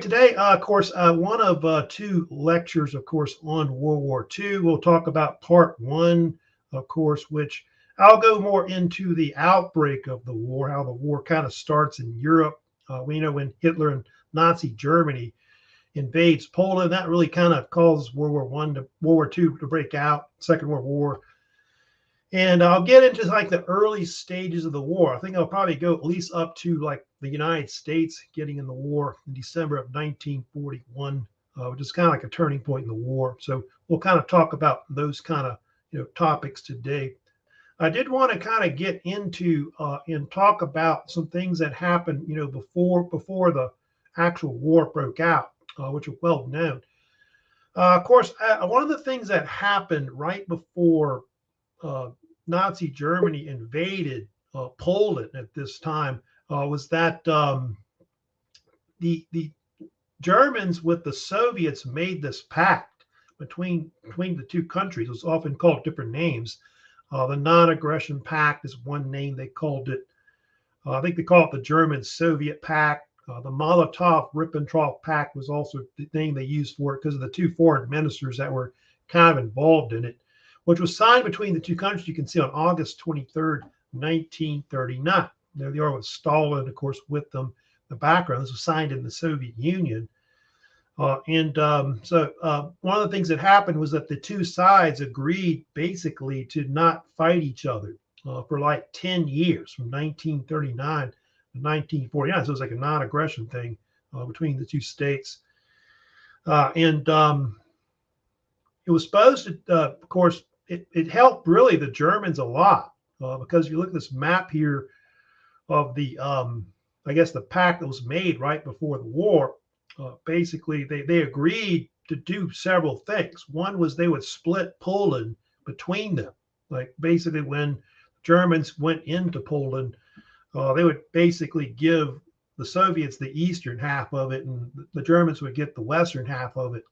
Today, of course, one of two lectures, of course, on World War II. We'll talk about part one, of course, which I'll go more into the outbreak of the war, how the war kind of starts in Europe. We know when Hitler and Nazi Germany invades Poland, that really kind of causes World War One to World War II to break out, Second World War. And I'll get into like the early stages of the war. I think I'll probably go at least up to like the United States getting in the war in December of 1941, which is kind of like a turning point in the war. So we'll kind of talk about those kind of topics today. I did want to kind of get into and talk about some things that happened before the actual war broke out, which are well known. Of course, one of the things that happened right before Nazi Germany invaded Poland at this time was that the Germans with the Soviets made this pact between the two countries. It was often called different names. The Non-Aggression Pact is one name they called it. I think they call it the German-Soviet Pact. The Molotov-Ribbentrop Pact was also the thing they used for it because of the two foreign ministers that were kind of involved in it, which was signed between the two countries. You can see on August 23rd, 1939. There they are with Stalin, of course, with them. The background, this was signed in the Soviet Union. So one of the things that happened was that the two sides agreed basically to not fight each other for like 10 years, from 1939 to 1949. So it was like a non-aggression thing between the two states. And it was supposed to, of course, it helped really the Germans a lot because if you look at this map here of the, I guess, the pact that was made right before the war, basically they agreed to do several things. One was they would split Poland between them. Like basically when Germans went into Poland, they would basically give the Soviets the eastern half of it and the Germans would get the western half of it.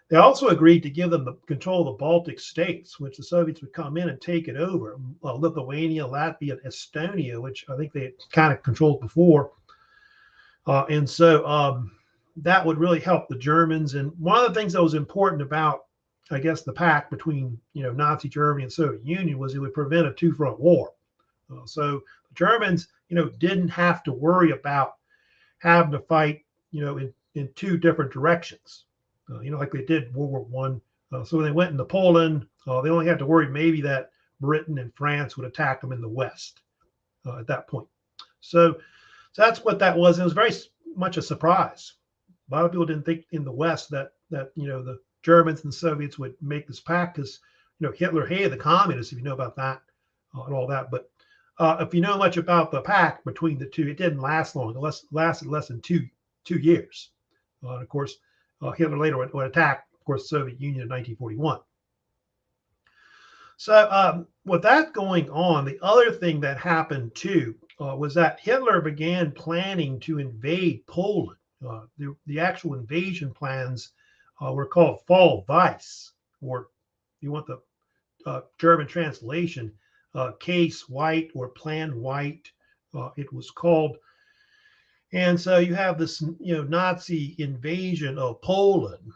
They also agreed to give them the control of the Baltic states, which the Soviets would come in and take it over. Lithuania, Latvia, and Estonia, which I think they had kind of controlled before. And so that would really help the Germans. And one of the things that was important about, I guess, the pact between Nazi Germany and Soviet Union was it would prevent a two-front war. So the Germans, didn't have to worry about having to fight, in two different directions. Like they did World War One. So when they went into Poland, they only had to worry maybe that Britain and France would attack them in the west at that point. So that's what that was. It was very much a surprise. A lot of people didn't think in the West that the Germans and the Soviets would make this pact because Hitler hated the communists, if you know about that and all that. But if you know much about the pact between the two, it didn't last long. It lasted less than two years. Of course, Hitler later would attack, of course, the Soviet Union in 1941. So with that going on, the other thing that happened too was that Hitler began planning to invade Poland. The actual invasion plans were called Fall Weiss, or you want the German translation, Case White or Plan White, it was called. And so you have this, Nazi invasion of Poland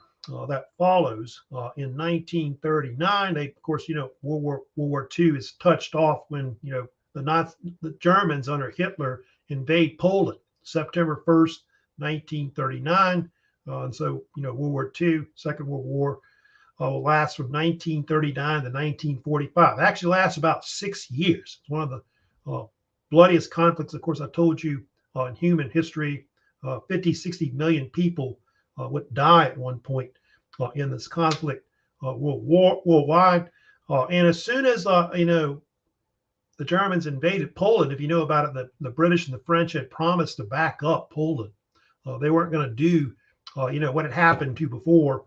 that follows in 1939. They, of course, World War II is touched off when the Germans under Hitler invade Poland, September 1st, 1939. And so World War II, Second World War, will last from 1939 to 1945. It actually lasts about 6 years. It's one of the bloodiest conflicts, of course, I told you, in human history. 50, 60 million people would die at one point in this conflict worldwide. And as soon as, the Germans invaded Poland, if you know about it, the British and the French had promised to back up Poland. They weren't going to do, what had happened to before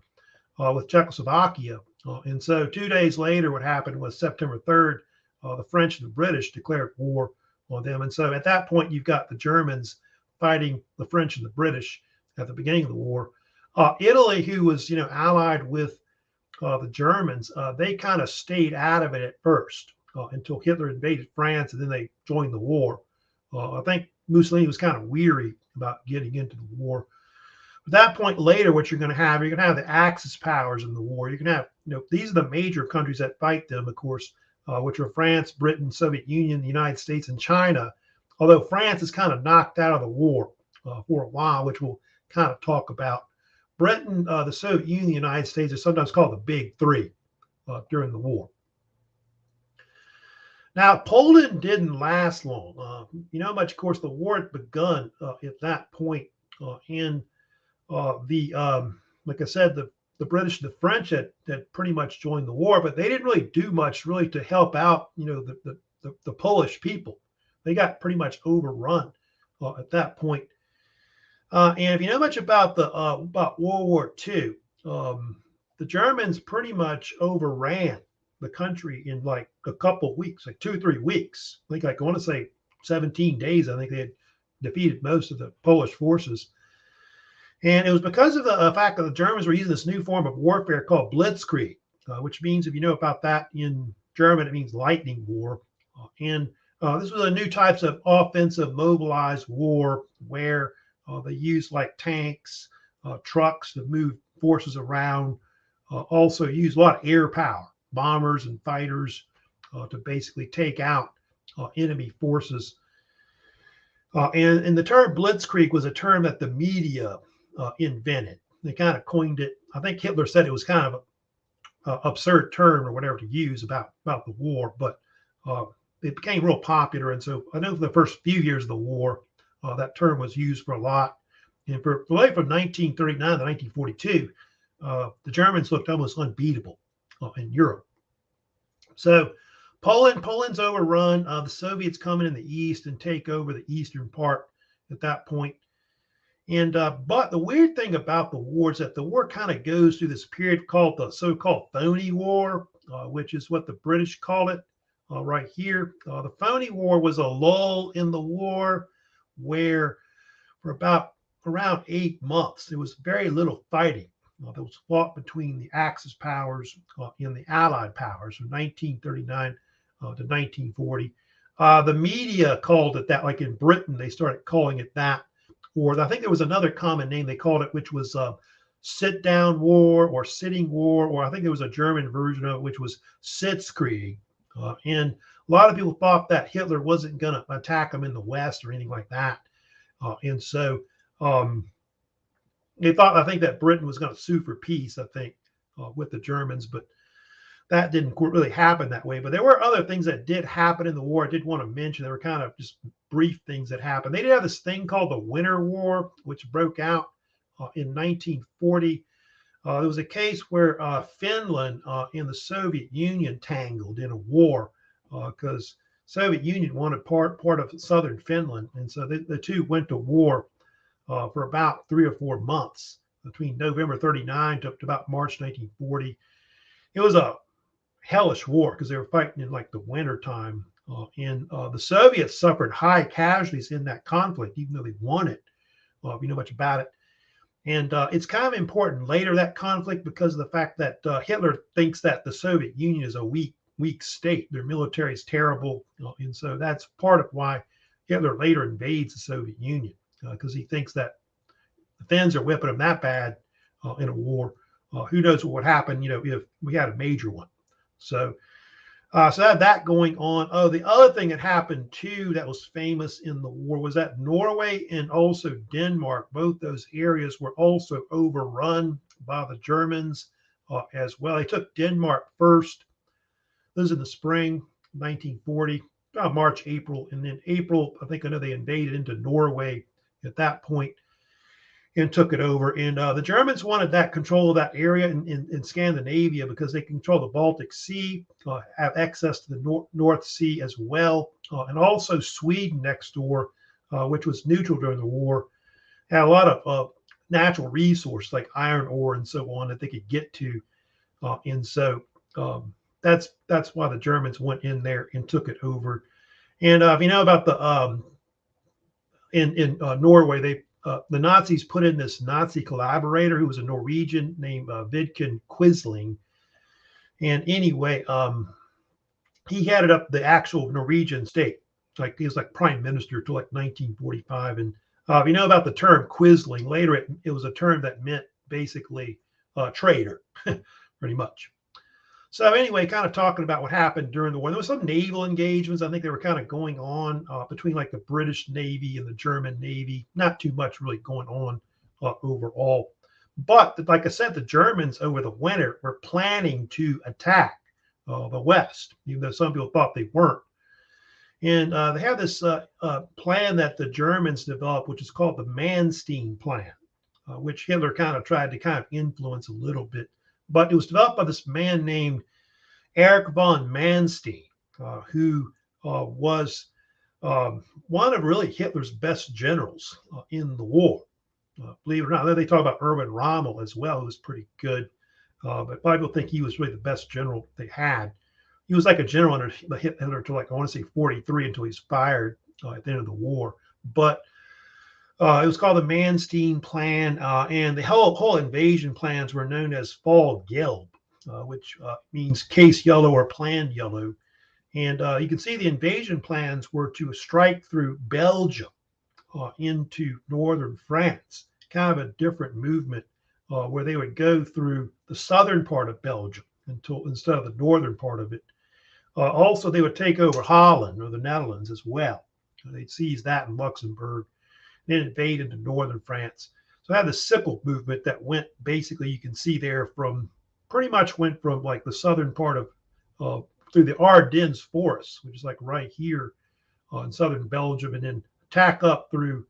with Czechoslovakia. And so 2 days later, what happened was September 3rd, the French and the British declared war on them. And so at that point, you've got the Germans fighting the French and the British at the beginning of the war. Italy, who was, allied with the Germans, they kind of stayed out of it at first until Hitler invaded France, and then they joined the war. I think Mussolini was kind of weary about getting into the war. At that point later, what you're going to have the Axis powers in the war. You can have, these are the major countries that fight them, of course, which are France, Britain, Soviet Union, the United States, and China. Although France is kind of knocked out of the war for a while, which we'll kind of talk about. Britain, the Soviet Union, the United States are sometimes called the Big Three during the war. Now, Poland didn't last long. Much, of course, the war had begun at that point. And like I said, the British and the French had pretty much joined the war, but they didn't really do much really to help out, the Polish people. They got pretty much overrun at that point. And if you know much about about World War II, the Germans pretty much overran the country in like a couple of weeks, like 2 or 3 weeks. I think I want to say 17 days. I think they had defeated most of the Polish forces. And it was because of the fact that the Germans were using this new form of warfare called Blitzkrieg, which means, if you know about that in German, it means lightning war. And this was a new types of offensive mobilized war where they used like tanks, trucks to move forces around, also used a lot of air power, bombers and fighters to basically take out enemy forces. And the term Blitzkrieg was a term that the media invented. They kind of coined it. I think Hitler said it was kind of an absurd term or whatever to use about the war, but it became real popular. And so I know for the first few years of the war, that term was used for a lot. And for from 1939 to 1942, the Germans looked almost unbeatable in Europe. So Poland's overrun. The Soviets come in the east and take over the eastern part at that point. And but the weird thing about the war is that the war kind of goes through this period called the so-called phony war, which is what the British call it right here. The phony war was a lull in the war where for about around 8 months, there was very little fighting that was fought between the Axis powers and the Allied powers from 1939 to 1940. The media called it that, like in Britain, they started calling it that. Or I think there was another common name they called it, which was sit-down war or sitting war, or I think there was a German version of it, which was Sitzkrieg. And a lot of people thought that Hitler wasn't going to attack them in the West or anything like that. And so they thought, I think that Britain was going to sue for peace, I think, with the Germans, but that didn't really happen that way. But there were other things that did happen in the war I did want to mention. They were kind of just brief things that happened. They did have this thing called the Winter War, which broke out in 1940. There was a case where Finland and the Soviet Union tangled in a war because Soviet Union wanted part of southern Finland. And so the two went to war for about 3 or 4 months between November 39 to about March 1940. It was a hellish war because they were fighting in like the winter time. And the Soviets suffered high casualties in that conflict, even though they won it, if you know much about it. And it's kind of important later, that conflict, because of the fact that Hitler thinks that the Soviet Union is a weak state. Their military is terrible. And so that's part of why Hitler later invades the Soviet Union, because he thinks that the Finns are whipping them that bad in a war. Who knows what would happen, if we had a major one. So so that going on. Oh, the other thing that happened too that was famous in the war was that Norway and also Denmark, both those areas were also overrun by the Germans as well. They took Denmark first. This was in the spring 1940, March, April. And then April, I know they invaded into Norway at that point and took it over. And the Germans wanted that control of that area in Scandinavia because they control the Baltic Sea, have access to the North Sea as well, and also Sweden next door, which was neutral during the war, had a lot of natural resources like iron ore and so on that they could get to. And so that's why the Germans went in there and took it over. And if you know about the in Norway, the Nazis put in this Nazi collaborator who was a Norwegian named Vidkun Quisling. And anyway, he headed up the actual Norwegian state. He was like prime minister till like 1945. And If you know about the term Quisling, later it was a term that meant basically traitor, pretty much. So anyway, kind of talking about what happened during the war. There was some naval engagements. I think they were kind of going on between like the British Navy and the German Navy. Not too much really going on overall. But like I said, the Germans over the winter were planning to attack the West, even though some people thought they weren't. And they have this plan that the Germans developed, which is called the Manstein Plan, which Hitler kind of tried to kind of influence a little bit. But it was developed by this man named Erich von Manstein, who was one of really Hitler's best generals in the war. Believe it or not, they talk about Erwin Rommel as well, who was pretty good. But people think he was really the best general they had. He was like a general under Hitler until like I want to say 43 until he's fired at the end of the war. But it was called the Manstein Plan, and the whole invasion plans were known as Fall Gelb, which means case yellow or plan yellow. And you can see the invasion plans were to strike through Belgium into northern France, kind of a different movement where they would go through the southern part of Belgium instead of the northern part of it. Also, they would take over Holland or the Netherlands as well. They'd seize that in Luxembourg, then invade into northern France. So I had the sickle movement that went basically, you can see there from pretty much went from like the southern part of through the Ardennes forests, which is like right here in southern Belgium, and then attack up through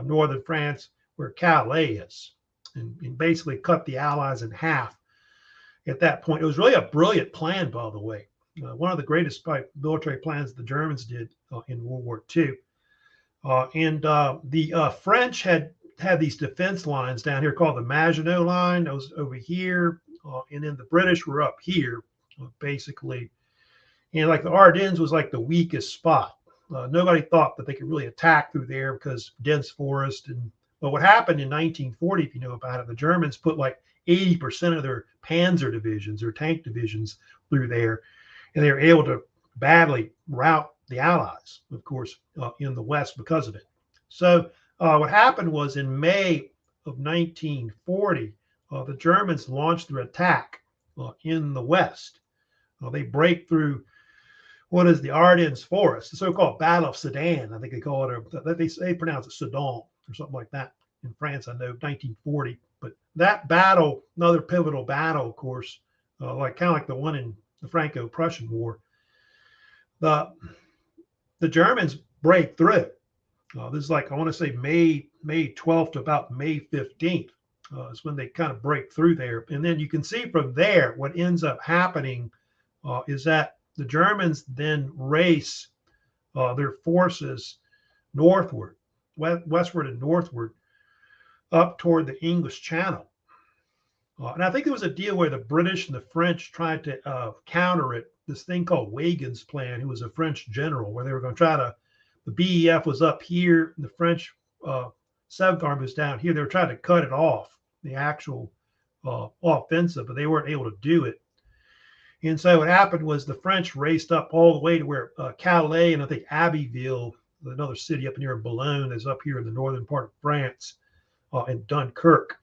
northern France where Calais is, and basically cut the Allies in half at that point. It was really a brilliant plan, by the way. One of the greatest military plans the Germans did in World War II. And the French had these defense lines down here called the Maginot Line. That was over here. And then the British were up here, basically. And like the Ardennes was like the weakest spot. Nobody thought that they could really attack through there because dense forest. But what happened in 1940, if you know about it, the Germans put like 80% of their Panzer divisions or tank divisions through there. And they were able to badly rout the Allies, of course, in the West because of it. So what happened was in May of 1940, the Germans launched their attack in the West. They break through what is the Ardennes Forest, the so-called Battle of Sedan, I think they call it, or they pronounce it Sedan or something like that in France, I know, 1940. But that battle, another pivotal battle, of course, like kind of like the one in the Franco-Prussian War, the Germans break through. This is like, I want to say May 12th to about May 15th is when they kind of break through there. And then you can see from there what ends up happening is that the Germans then race their forces northward, westward and northward, up toward the English Channel. And I think there was a deal where the British and the French tried to counter it, this thing called Weygand's Plan, who was a French general, where they were going to try to, the BEF was up here, and the French 7th Army was down here. They were trying to cut it off, the actual offensive, but they weren't able to do it. And so what happened was the French raced up all the way to where Calais and I think Abbeville, another city up near Boulogne, is up here in the northern part of France, and Dunkirk.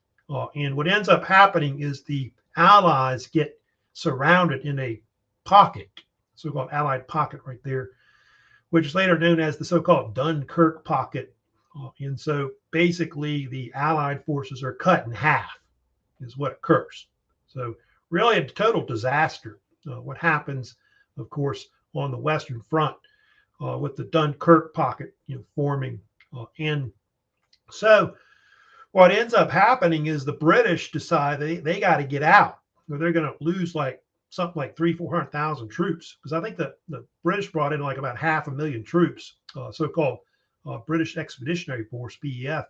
And what ends up happening is the Allies get surrounded in a pocket, so-called Allied pocket right there, which is later known as the so-called Dunkirk pocket. And so basically the Allied forces are cut in half is what occurs. So really a total disaster. What happens, of course, on the Western Front with the Dunkirk pocket, forming. And so what ends up happening is the British decide they got to get out, or they're going to lose like something like 300,000-400,000 troops, because I think the British brought in like about 500,000 troops, so-called British Expeditionary Force, BEF.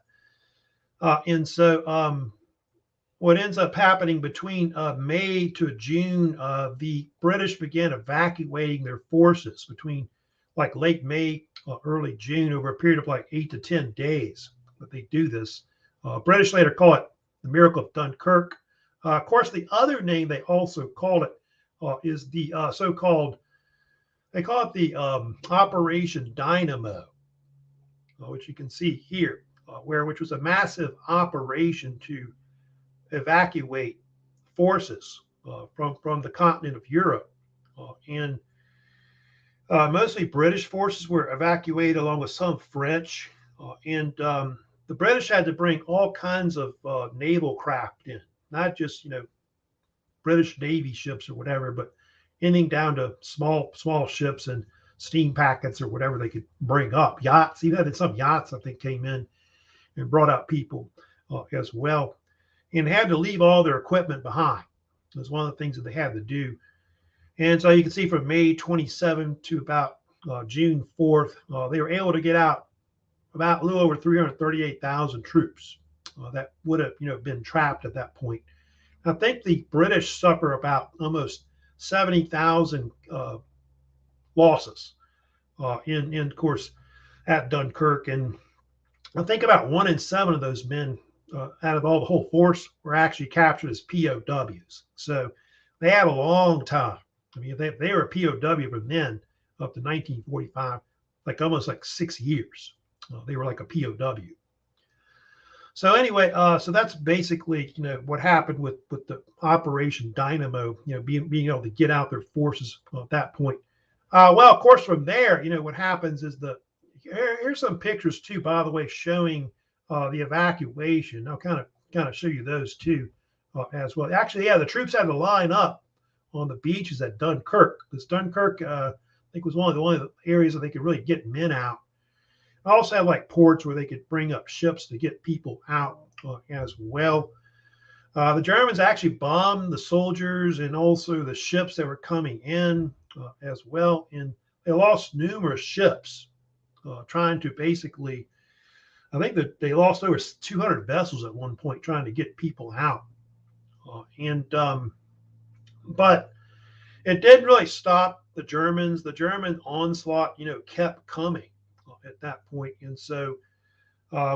And so what ends up happening between May to June, the British began evacuating their forces between like late May, early June, over a period of like 8 to 10 days that they do this. British later call it the Miracle of Dunkirk. Of course, the other name they also call it is the so-called, they call it the Operation Dynamo, which you can see here. which was a massive operation to evacuate forces from the continent of Europe. And mostly British forces were evacuated along with some French. And the British had to bring all kinds of naval craft in, not just, British Navy ships or whatever, but anything down to small ships and steam packets or whatever they could bring up. Yachts, even had some yachts, I think, came in and brought out people as well, and had to leave all their equipment behind. It was one of the things that they had to do. And so you can see from May 27 to about June 4th, they were able to get out about a little over 338,000 troops that would have, been trapped at that point. I think the British suffer about almost 70,000 losses in, of course, at Dunkirk. And I think about 1 in 7 of those men out of the whole force were actually captured as POWs. So they have a long time. I mean, if they were a POW from then up to 1945, almost 6 years. They were like a POW. So anyway, so that's basically, what happened with the Operation Dynamo, being able to get out their forces at that point. Well, of course, from there, what happens is here's some pictures too, by the way, showing the evacuation. I'll kind of show you those too as well. Actually, yeah, the troops had to line up on the beaches at Dunkirk, because Dunkirk, I think, was one of the areas that they could really get men out. Also have ports where they could bring up ships to get people out as well. The Germans actually bombed the soldiers and also the ships that were coming in as well. And they lost numerous ships trying to basically, I think that they lost over 200 vessels at one point trying to get people out. But it didn't really stop the Germans. The German onslaught, kept coming at that point. And so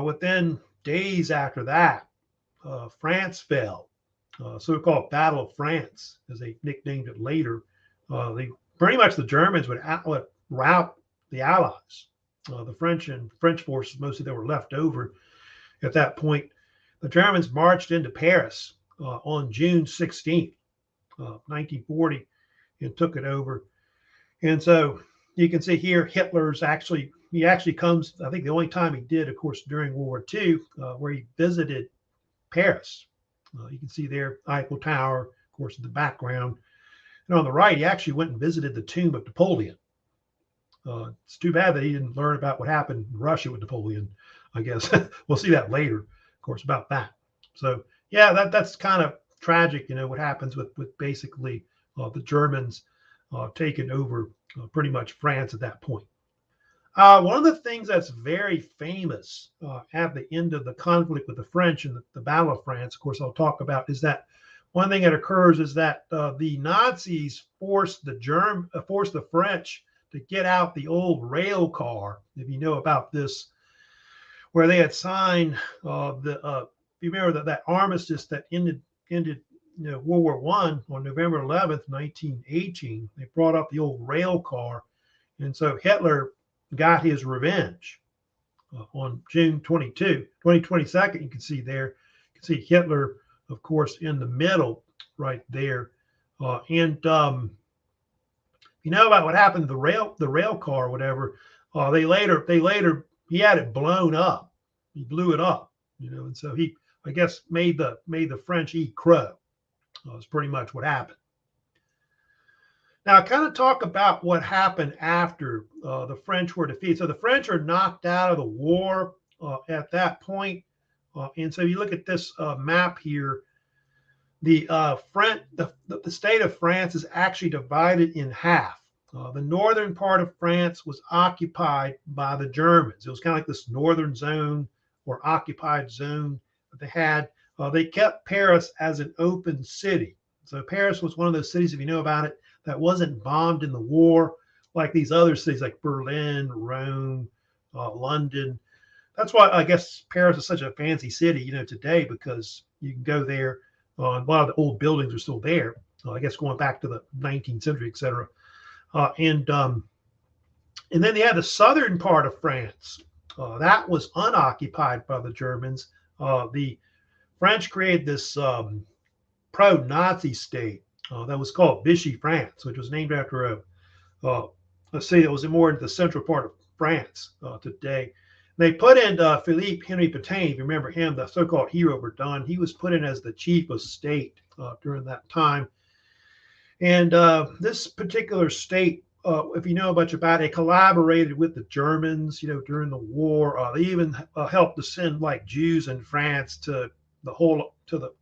within days after that, France fell. So-called Battle of France, as they nicknamed it later. They pretty much, the Germans would rout the Allies. The French forces, mostly that were left over at that point. The Germans marched into Paris on June 16th, 1940, and took it over. And so you can see here, Hitler's he actually comes, I think the only time he did, of course, during World War II, where he visited Paris. You can see there, Eiffel Tower, of course, in the background. And on the right, he actually went and visited the tomb of Napoleon. It's too bad that he didn't learn about what happened in Russia with Napoleon, I guess. We'll see that later, of course, about that. So, yeah, that's kind of tragic, what happens with basically the Germans taking over pretty much France at that point. One of the things that's very famous at the end of the conflict with the French and the Battle of France, of course, I'll talk about, is that one thing that occurs is that the Nazis forced the French to get out the old rail car, if you know about this, where they had signed you remember that armistice that ended World War I on November 11th, 1918. They brought up the old rail car, and so Hitler got his revenge on June 22nd. You can see there, you can see Hitler, of course, in the middle right there. You know about what happened to the rail car or whatever. They later he had it blown up. He blew it up, and so he, I guess, made the French eat crow. That's pretty much what happened. Now, kind of talk about what happened after the French were defeated. So the French are knocked out of the war at that point. And so you look at this map here, the state of France is actually divided in half. The northern part of France was occupied by the Germans. It was kind of like this northern zone or occupied zone that they had. They kept Paris as an open city. So Paris was one of those cities, if you know about it, that wasn't bombed in the war like these other cities like Berlin, Rome, London. That's why I guess Paris is such a fancy city, today, because you can go there. A lot of the old buildings are still there. I guess going back to the 19th century, et cetera. And then they had the southern part of France, that was unoccupied by the Germans. The French created this pro-Nazi state that was called Vichy France, which was named after a city that was more in the central part of France today. They put in Philippe Henry Baton, if you remember him, the so-called hero of Verdun. He was put in as the chief of state during that time. And this particular state, if you know much about it, collaborated with the Germans, during the war. They even helped to send like Jews in France to the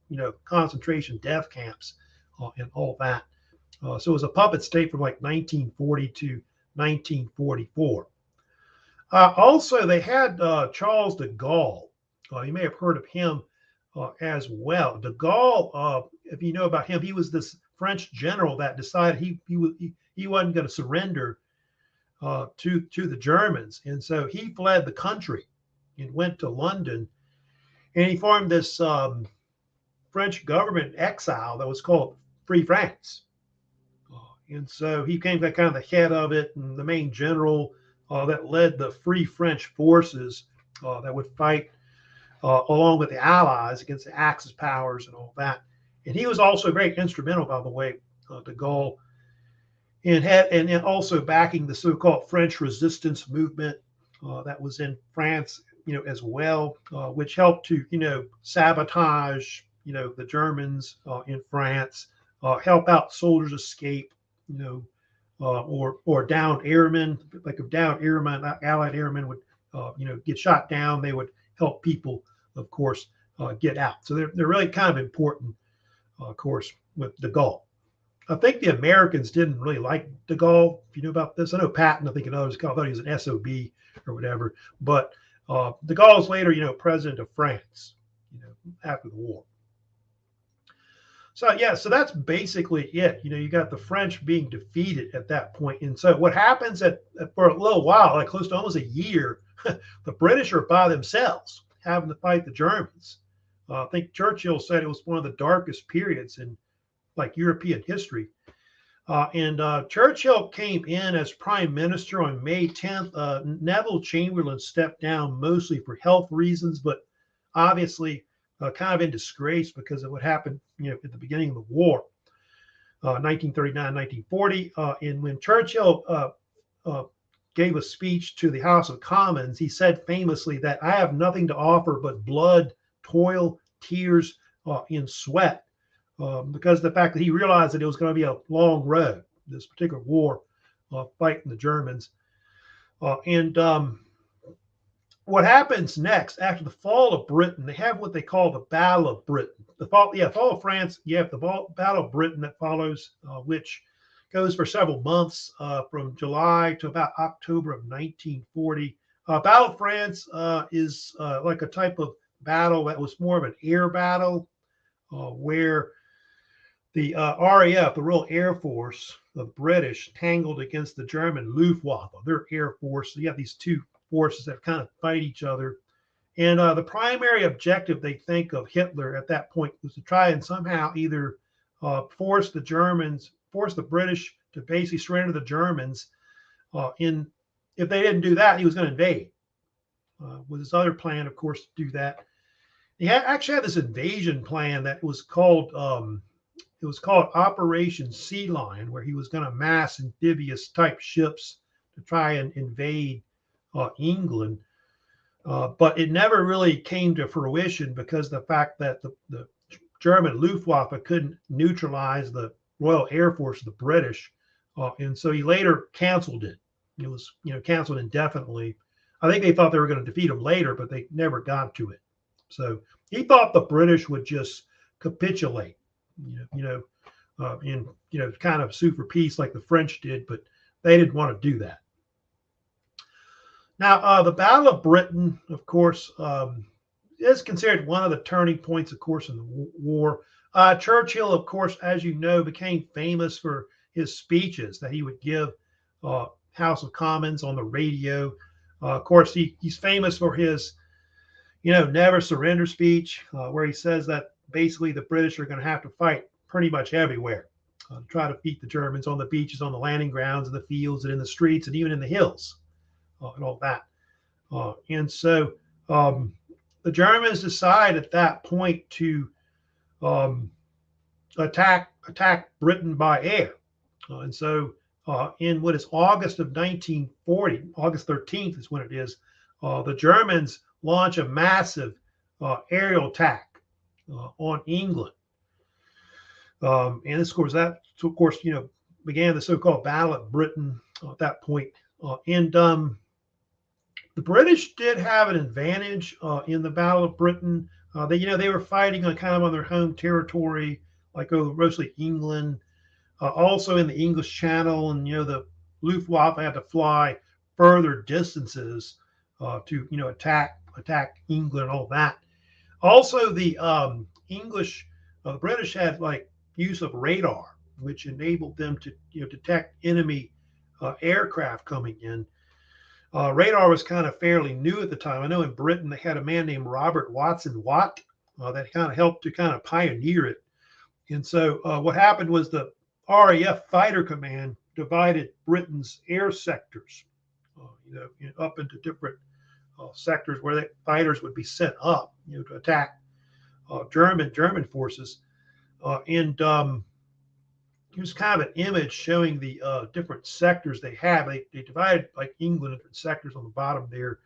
concentration death camps and all that. So it was a puppet state from like 1940 to 1944. Also, they had Charles de Gaulle. You may have heard of him as well. De Gaulle, if you know about him, he was this French general that decided he wasn't going to surrender to the Germans, and so he fled the country and went to London, and he formed this French government exile that was called Free France. And so he became kind of the head of it and the main general that led the Free French forces that would fight along with the Allies against the Axis powers and all that. And he was also very instrumental, by the way, de Gaulle, and also backing the so-called French resistance movement that was in France, as well, which helped to, sabotage, the Germans in France, help out soldiers escape, or downed airmen. Like if downed airmen, Allied airmen would, get shot down, they would help people, of course, get out. So they're really kind of important, of course, with de Gaulle. I think the Americans didn't really like de Gaulle, if you know about this. I know Paton, I think, and others thought he was an SOB or whatever. But de Gaulle's later, president of France, after the war. So yeah, so that's basically it. You got the French being defeated at that point. And so what happens for a little while, like close to almost a year, the British are by themselves having to fight the Germans. I think Churchill said it was one of the darkest periods in like European history. And Churchill came in as prime minister on May 10th. Neville Chamberlain stepped down mostly for health reasons, but obviously kind of in disgrace because of what happened, at the beginning of the war, 1939, 1940. And when Churchill gave a speech to the House of Commons, he said famously that I have nothing to offer but blood, toil, tears, and sweat, because of the fact that he realized that it was going to be a long road, this particular war, fighting the Germans. What happens next after the fall of Britain? They have what they call the Battle of Britain. Fall of France. You have the Battle of Britain that follows, which goes for several months, from July to about October of 1940. Battle of France is like a type of battle that was more of an air battle, where the RAF, the Royal Air Force, the British, tangled against the German Luftwaffe, their air force. So you have these two forces that kind of fight each other. And the primary objective, they think, of Hitler at that point was to try and somehow either force the British to basically surrender the Germans. If they didn't do that, he was going to invade. With his other plan, of course, to do that. He actually had this invasion plan that was called Operation Sea Lion, where he was going to mass amphibious type ships to try and invade England. But it never really came to fruition because of the fact that the German Luftwaffe couldn't neutralize the Royal Air Force of the British. And so he later canceled it. It was, canceled indefinitely. I think they thought they were going to defeat him later, but they never got to it. So he thought the British would just capitulate, and kind of sue for peace like the French did, but they didn't want to do that. Now, the Battle of Britain, of course, is considered one of the turning points, of course, in the war. Churchill, of course, as you know, became famous for his speeches that he would give House of Commons on the radio. Of course, he's famous for his, never surrender speech, where he says that basically the British are going to have to fight pretty much everywhere to try to beat the Germans on the beaches, on the landing grounds, in the fields, and in the streets, and even in the hills. And all that. And so the Germans decide at that point to um, attack Britain by air. And so in what is August of 1940, August 13th is when it is, the Germans launch a massive aerial attack on England. And this, of course, began the so-called Battle of Britain at that point. And the British did have an advantage in the Battle of Britain. They were fighting on kind of on their home territory, like mostly England, also in the English Channel, and the Luftwaffe had to fly further distances to attack England and all that. Also, the British had like use of radar, which enabled them to detect enemy aircraft coming in. Radar was kind of fairly new at the time. I know in Britain they had a man named Robert Watson Watt that kind of helped to kind of pioneer it. And so what happened was the RAF Fighter Command divided Britain's air sectors, up into different sectors where the fighters would be sent up, to attack German forces. And here's kind of an image showing the different sectors they have. They divided like England into different sectors on the bottom there.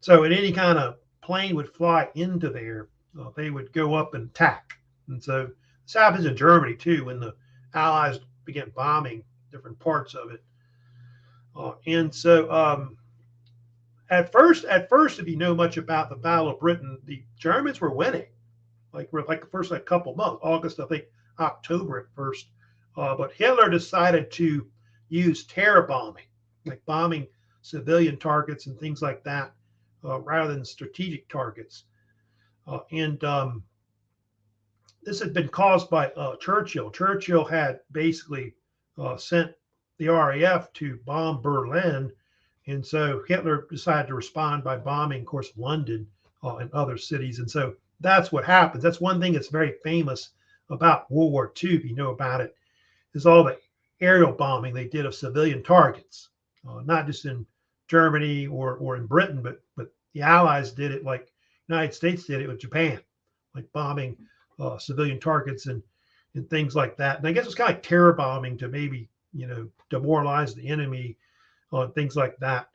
So in any kind of plane would fly into there, they would go up and attack. And so this happens in Germany too, when the Allies began bombing different parts of it. And so at first, if you know much about the Battle of Britain, the Germans were winning, like the first couple of months, August, I think, October at first. But Hitler decided to use terror bombing, like bombing civilian targets and things like that, rather than strategic targets. And this had been caused by Churchill. Churchill had basically sent the RAF to bomb Berlin. And so Hitler decided to respond by bombing, of course, London and other cities. And so that's what happens. That's one thing that's very famous about World War II, if you know about it, is all the aerial bombing they did of civilian targets, not just in Germany or in Britain, but the Allies did it, like United States did it with Japan, like bombing civilian targets and things like that. And I guess it's kind of like terror bombing to maybe, demoralize the enemy on things like that.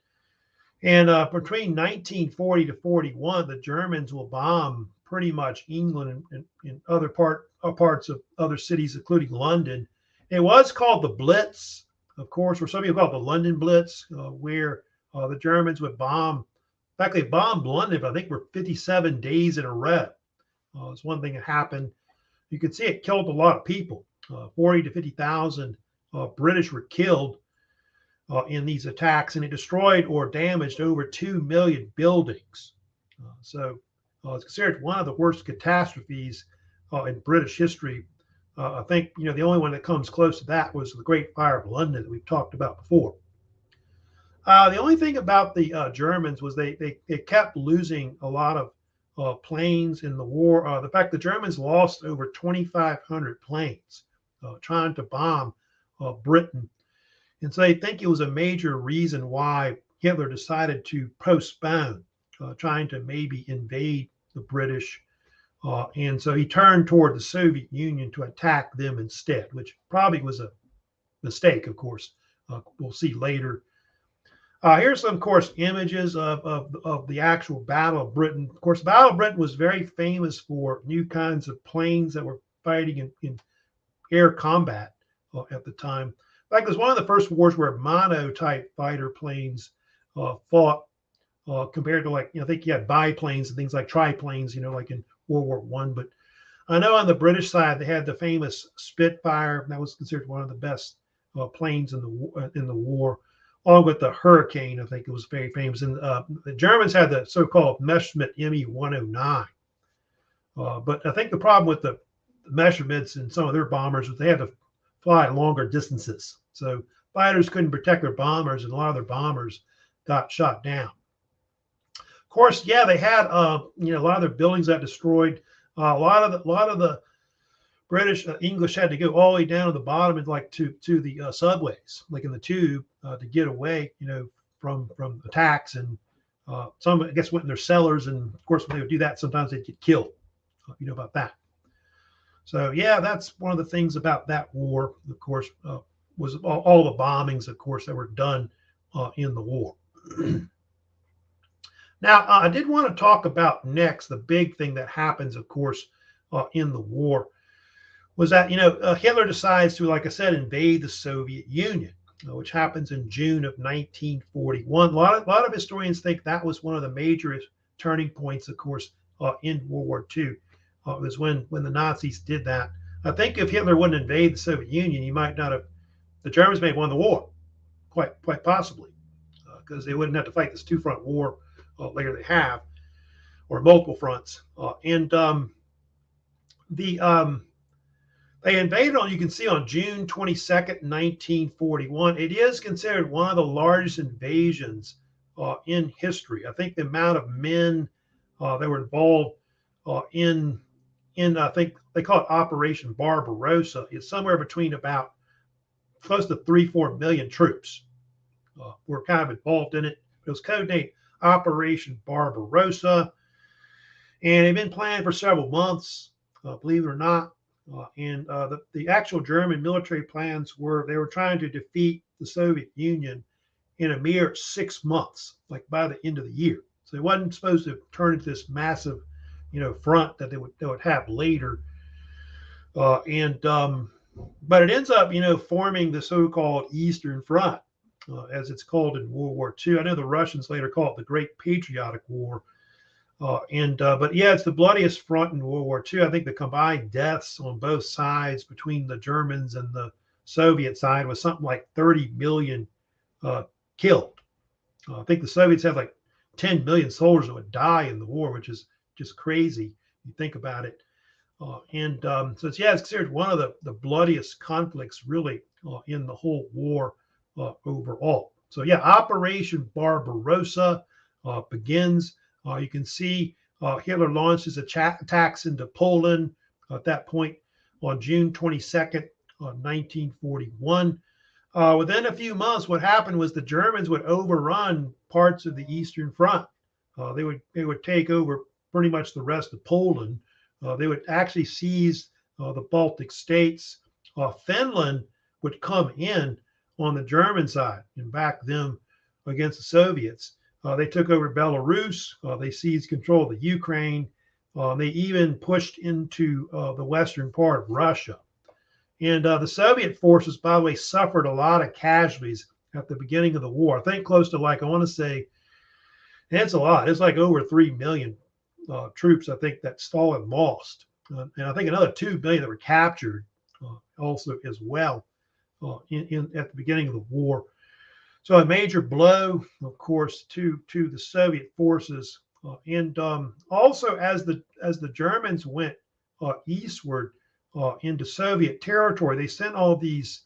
And between 1940 to 41, the Germans will bomb pretty much England and other parts of other cities, including London. It was called the Blitz, of course, or some people call it the London Blitz, where the Germans would bomb. In fact, they bombed London, but I think for 57 days in a row. It's one thing that happened. You could see it killed a lot of people. 40 to 50,000 British were killed in these attacks, and it destroyed or damaged over 2 million buildings. So it's considered one of the worst catastrophes in British history. I think, the only one that comes close to that was the Great Fire of London that we've talked about before. The only thing about the Germans was they kept losing a lot of planes in the war. The fact the Germans lost over 2,500 planes trying to bomb Britain. And so they think it was a major reason why Hitler decided to postpone trying to maybe invade the British. And so he turned toward the Soviet Union to attack them instead, which probably was a mistake, of course. We'll see later. Here's some, of course, images of the actual Battle of Britain. Of course, the Battle of Britain was very famous for new kinds of planes that were fighting in air combat at the time. In fact, it was one of the first wars where mono-type fighter planes fought compared to, like, I think you had biplanes and things like triplanes, like in World War I. But I know on the British side, they had the famous Spitfire. That was considered one of the best planes in the war, along with the Hurricane. I think it was very famous. And the Germans had the so-called Messerschmitt Me-109. But I think the problem with the Messerschmitts and some of their bombers was they had to fly longer distances. So fighters couldn't protect their bombers, and a lot of their bombers got shot down. Of course, yeah, they had a lot of their buildings got destroyed. A lot of the British English had to go all the way down to the bottom and like to the subways, like in the tube, to get away, from attacks. And Some, I guess, went in their cellars, and of course, when they would do that, sometimes they'd get killed. You know about that. So yeah, that's one of the things about that war. Of course, was all the bombings, of course, that were done in the war. Now, I did want to talk about next the big thing that happens, of course, in the war was that Hitler decides to, like I said, invade the Soviet Union, which happens in June of 1941. A lot of historians think that was one of the major turning points, of course, in World War II. Was when the Nazis did that. I think if Hitler wouldn't invade the Soviet Union, he might not have. The Germans may have won the war, quite possibly, because they wouldn't have to fight this two-front war later they have, or multiple fronts. They invaded on, you can see, on June 22nd, 1941. It is considered one of the largest invasions in history. I think the amount of men that were involved in I think they call it Operation Barbarossa is somewhere between about close to 3-4 million troops were kind of involved in it. It was codenamed Operation Barbarossa, and it had been planned for several months, believe it or not. And the actual German military plans were they were trying to defeat the Soviet Union in a mere 6 months, like by the end of the year. So it wasn't supposed to turn into this massive, front that they would have later. But it ends up, forming the so-called Eastern Front, as it's called in World War II. I know the Russians later call it the Great Patriotic War. But yeah, it's the bloodiest front in World War II. I think the combined deaths on both sides between the Germans and the Soviet side was something like 30 million killed. I think the Soviets had like 10 million soldiers that would die in the war, which is just crazy. You think about it. So it's considered one of the bloodiest conflicts really in the whole war overall. So yeah, Operation Barbarossa begins. You can see Hitler launches attacks into Poland at that point on June 22nd, 1941. Within a few months, what happened was the Germans would overrun parts of the Eastern Front. They would take over pretty much the rest of Poland. They would actually seize the Baltic states. Finland would come in on the German side and back them against the Soviets. They took over Belarus. They seized control of the Ukraine. They even pushed into the western part of Russia. And the Soviet forces, by the way, suffered a lot of casualties at the beginning of the war. I think close to I want to say, it's a lot. It's like over 3 million troops, I think, that Stalin lost. And I think another 2 million that were captured also as well at the beginning of the war. So a major blow, of course, to the Soviet forces, and also as the Germans went eastward into Soviet territory, they sent all these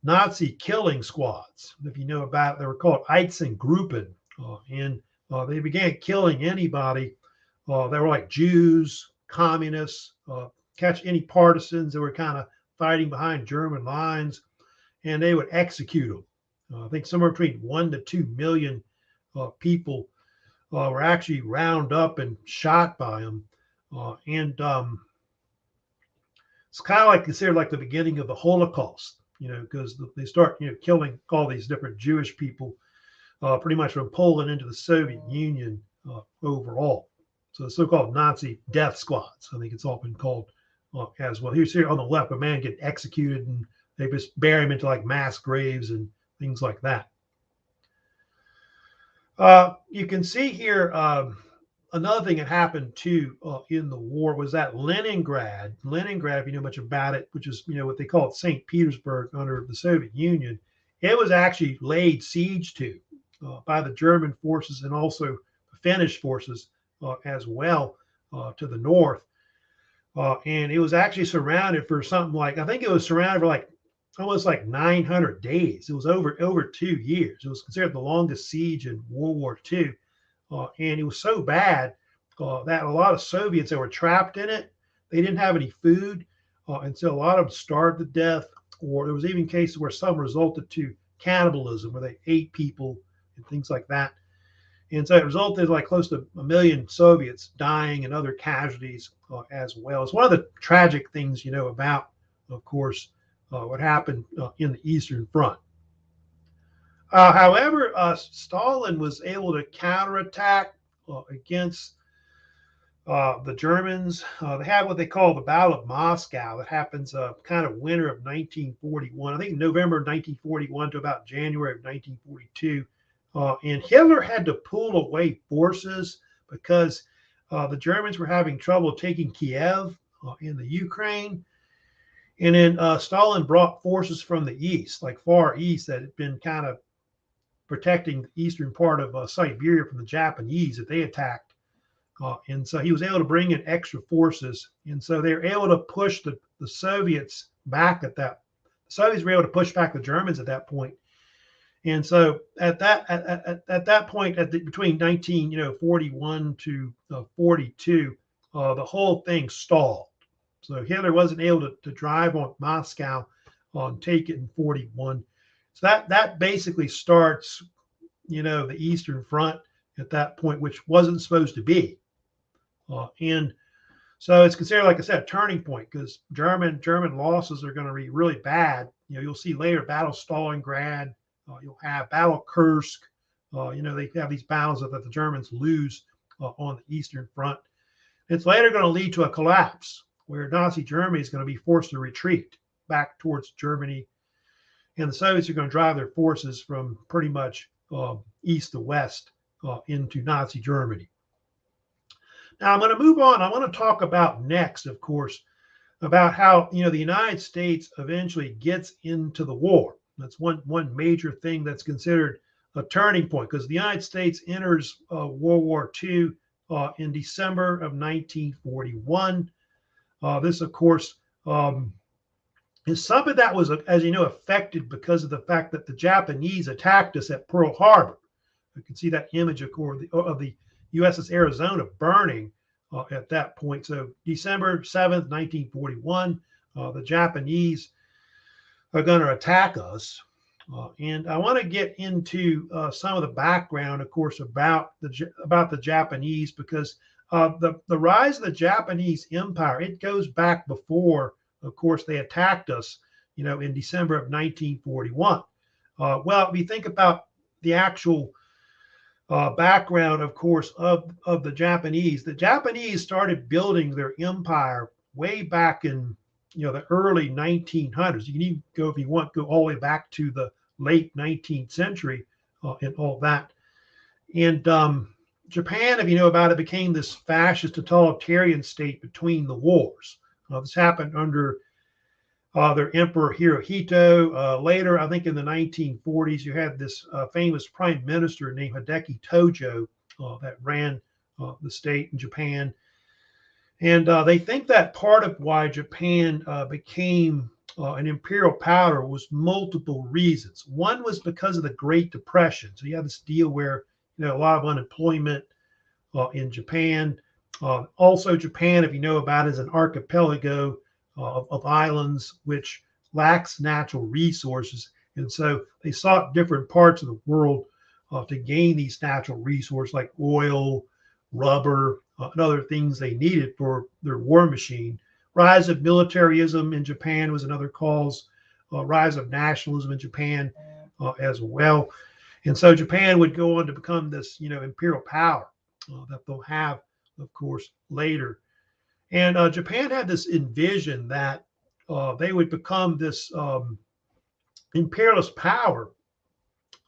Nazi killing squads. If you know about it, they were called Einsatzgruppen, and they began killing anybody that were like Jews, communists, catch any partisans that were kind of fighting behind German lines, and they would execute them. I think somewhere between 1 to 2 million people were actually round up and shot by them. And it's kind of like considered like the beginning of the Holocaust, because they start, killing all these different Jewish people pretty much from Poland into the Soviet Union overall. So the so-called Nazi death squads, I think it's all been called as well. Here's here on the left, a man getting executed, and they just bury him into like mass graves and things like that. You can see here another thing that happened too in the war was that Leningrad, if you know much about it, which is what they call it St. Petersburg under the Soviet Union, it was actually laid siege to by the German forces and also the Finnish forces as well to the north. And it was actually surrounded for something like, I think it was surrounded for like almost like 900 days. It was over 2 years. It was considered the longest siege in World War II. And it was so bad that a lot of Soviets that were trapped in it, they didn't have any food. And so a lot of them starved to death, or there was even cases where some resulted to cannibalism, where they ate people and things like that. And so it resulted in like close to 1 million Soviets dying and other casualties as well. It's one of the tragic things, about, of course, what happened in the Eastern Front. However, Stalin was able to counterattack against the Germans. They had what they call the Battle of Moscow. That happens kind of winter of 1941. I think November of 1941 to about January of 1942. And Hitler had to pull away forces because the Germans were having trouble taking Kiev in the Ukraine. And then Stalin brought forces from the east, like far east, that had been kind of protecting the eastern part of Siberia from the Japanese that they attacked. And so he was able to bring in extra forces. And so they were able to push the Soviets back at that. The Soviets were able to push back the Germans at that point. And so at that point, between 1941 to 42, the whole thing stalled. So Hitler wasn't able to drive on Moscow and take it in 41. So that basically starts, the Eastern Front at that point, which wasn't supposed to be. And so it's considered, like I said, a turning point because German losses are going to be really bad. You'll see later Battle of Stalingrad. You'll have Battle of Kursk. They have these battles that the Germans lose on the Eastern Front. It's later going to lead to a collapse where Nazi Germany is going to be forced to retreat back towards Germany. And the Soviets are going to drive their forces from pretty much east to west into Nazi Germany. Now I'm going to move on. I want to talk about next, of course, about how the United States eventually gets into the war. That's one major thing that's considered a turning point because the United States enters World War II in December of 1941. This, of course, is something that was, as you know, affected because of the fact that the Japanese attacked us at Pearl Harbor. You can see that image, of course, of the USS Arizona burning at that point. So December 7th, 1941, the Japanese are going to attack us. And I want to get into some of the background, of course, about the Japanese because the rise of the Japanese Empire, it goes back before, of course, they attacked us, in December of 1941. Well, if you think about the actual background, of course, of the Japanese started building their empire way back in the early 1900s. You can even go, if you want, go all the way back to the late 19th century and all that. And Japan, if you know about it, became this fascist totalitarian state between the wars. This happened under their Emperor Hirohito. Later, I think in the 1940s, you had this famous prime minister named Hideki Tojo that ran the state in Japan. And they think that part of why Japan became an imperial power was multiple reasons. One was because of the Great Depression. So you have this deal where a lot of unemployment in Japan. Also, Japan, if you know about it, is an archipelago of islands which lacks natural resources. And so they sought different parts of the world to gain these natural resources like oil, rubber, and other things they needed for their war machine. Rise of militarism in Japan was another cause. Rise of nationalism in Japan as well. And so Japan would go on to become this, imperial power that they'll have, of course, later. And Japan had this envision that they would become this imperialist power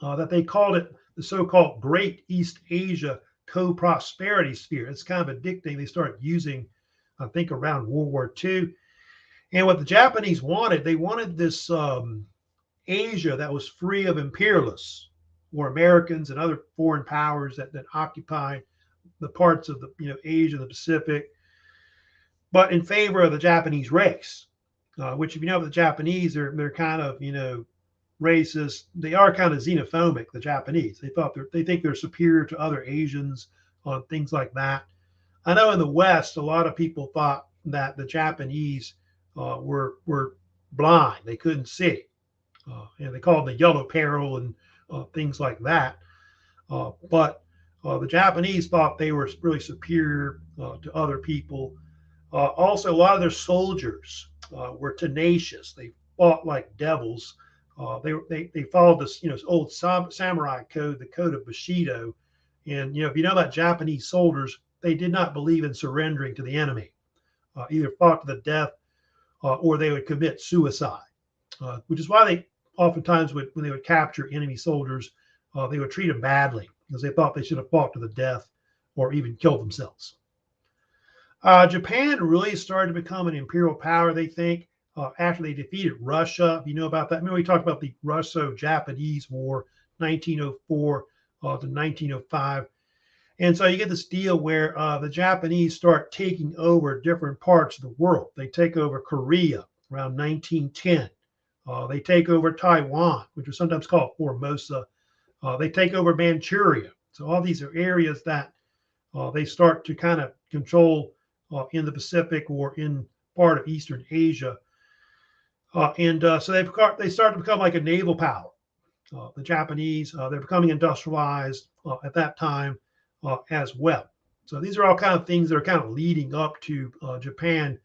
that they called it the so-called Great East Asia Co-Prosperity Sphere. It's kind of a nickname they started using, I think, around World War II. And what the Japanese wanted, they wanted this Asia that was free of imperialists or Americans and other foreign powers that occupied the parts of the Asia, the Pacific, but in favor of the Japanese race, which, if you know the Japanese, they're kind of racist. They are kind of xenophobic. The Japanese, they think they're superior to other Asians on things like that. I know in the West, a lot of people thought that the Japanese were blind; they couldn't see, and they called them the yellow peril and things like that. But The Japanese thought they were really superior to other people. Also, a lot of their soldiers were tenacious. They fought like devils. They followed this old samurai code, the code of Bushido. And if you know about Japanese soldiers, they did not believe in surrendering to the enemy. Either fought to the death or they would commit suicide, which is why they oftentimes when they would capture enemy soldiers, they would treat them badly because they thought they should have fought to the death or even killed themselves. Japan really started to become an imperial power, they think, after they defeated Russia. If you know about that, remember we talked about the Russo-Japanese War, 1904 to 1905. And so you get this deal where the Japanese start taking over different parts of the world. They take over Korea around 1910. They take over Taiwan, which was sometimes called Formosa. They take over Manchuria. So all these are areas that they start to kind of control in the Pacific or in part of Eastern Asia. So they start to become like a naval power. The Japanese, they're becoming industrialized at that time as well. So these are all kind of things that are kind of leading up to Japan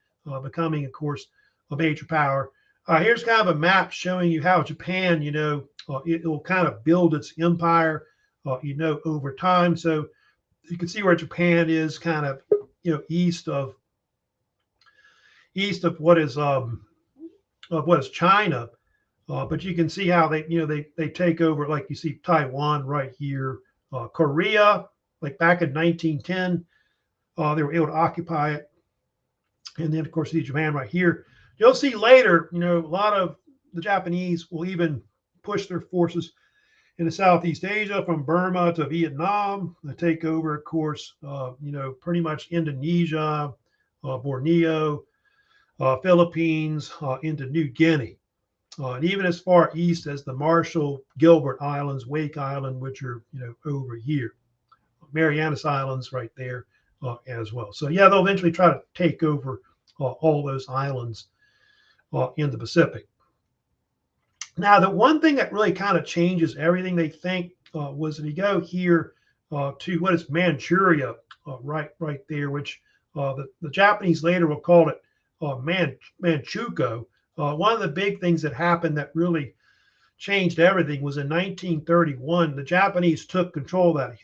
becoming, of course, a major power. Here's kind of a map showing you how Japan, it will kind of build its empire, over time. So you can see where Japan is kind of, east of what is China. But you can see how they take over, like you see Taiwan right here, Korea, like back in 1910, they were able to occupy it. And then, of course, see Japan right here. You'll see later, a lot of the Japanese will even push their forces into Southeast Asia from Burma to Vietnam. They take over, of course, pretty much Indonesia, Borneo, Philippines, into New Guinea. And even as far east as the Marshall, Gilbert Islands, Wake Island, which are, over here. Marianas Islands right there as well. So, yeah, they'll eventually try to take over all those islands in the Pacific. Now, the one thing that really kind of changes everything, they think, was if you go here to what is Manchuria, right there, which the Japanese later will call it Manchukuo. One of the big things that happened that really changed everything was in 1931. The Japanese took control of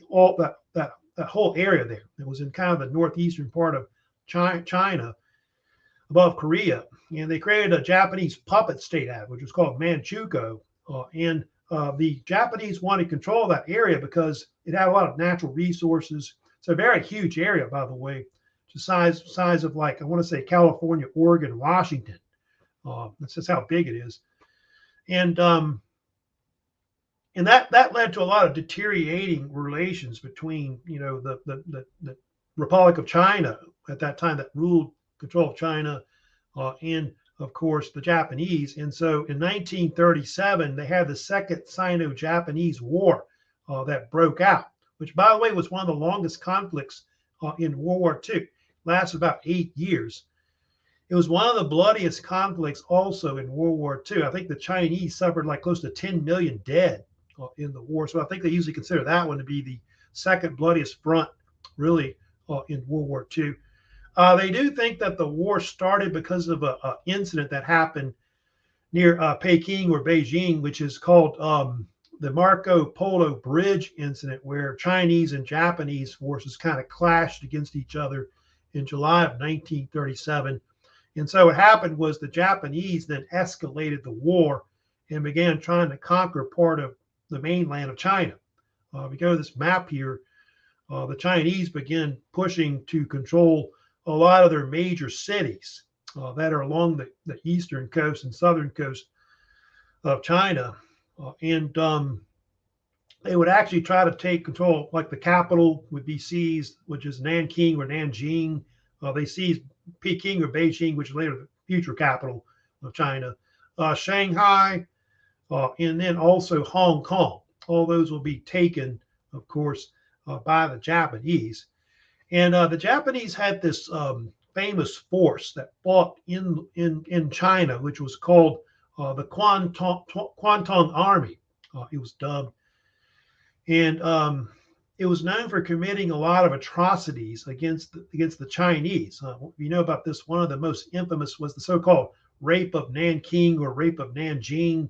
that whole area there. It was in kind of the northeastern part of China, above Korea, and they created a Japanese puppet state out, which was called Manchukuo. And the Japanese wanted control of that area because it had a lot of natural resources. It's a very huge area, by the way, the size of, like, I want to say California, Oregon, Washington. That's just how big it is. And that led to a lot of deteriorating relations between, the Republic of China at that time that ruled control of China, and of course the Japanese. And so in 1937, they had the Second Sino-Japanese War that broke out, which, by the way, was one of the longest conflicts in World War II. Lasted about 8 years. It was one of the bloodiest conflicts also in World War II. I think the Chinese suffered like close to 10 million dead in the war. So I think they usually consider that one to be the second bloodiest front, really, in World War II. They do think that the war started because of an incident that happened near Peking or Beijing, which is called the Marco Polo Bridge incident, where Chinese and Japanese forces kind of clashed against each other in July of 1937. And so what happened was the Japanese then escalated the war and began trying to conquer part of the mainland of China. We go to this map here. The Chinese began pushing to control a lot of their major cities that are along the eastern coast and southern coast of China. And they would actually try to take control, like the capital would be seized, which is Nanking or Nanjing. They seized Peking or Beijing, which is later the future capital of China, Shanghai, and then also Hong Kong. All those will be taken, of course, by the Japanese. And the Japanese had this famous force that fought in China, which was called the Kwantung Army. It was dubbed. And it was known for committing a lot of atrocities against the Chinese. You know about this. One of the most infamous was the so-called rape of Nanking or rape of Nanjing,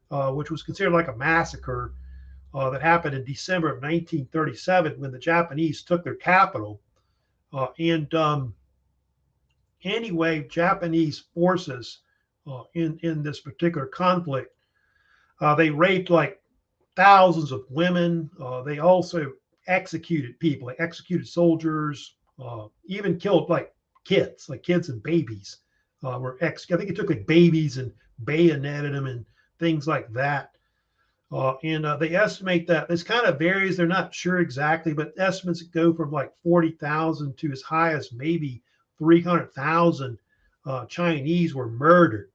which was considered like a massacre that happened in December of 1937 when the Japanese took their capital. Anyway, Japanese forces in this particular conflict, they raped like thousands of women. They also executed people. They executed soldiers, even killed like kids and babies were I think it took like babies and bayoneted them and things like that. They estimate that this kind of varies. They're not sure exactly, but estimates go from like 40,000 to as high as maybe 300,000 Chinese were murdered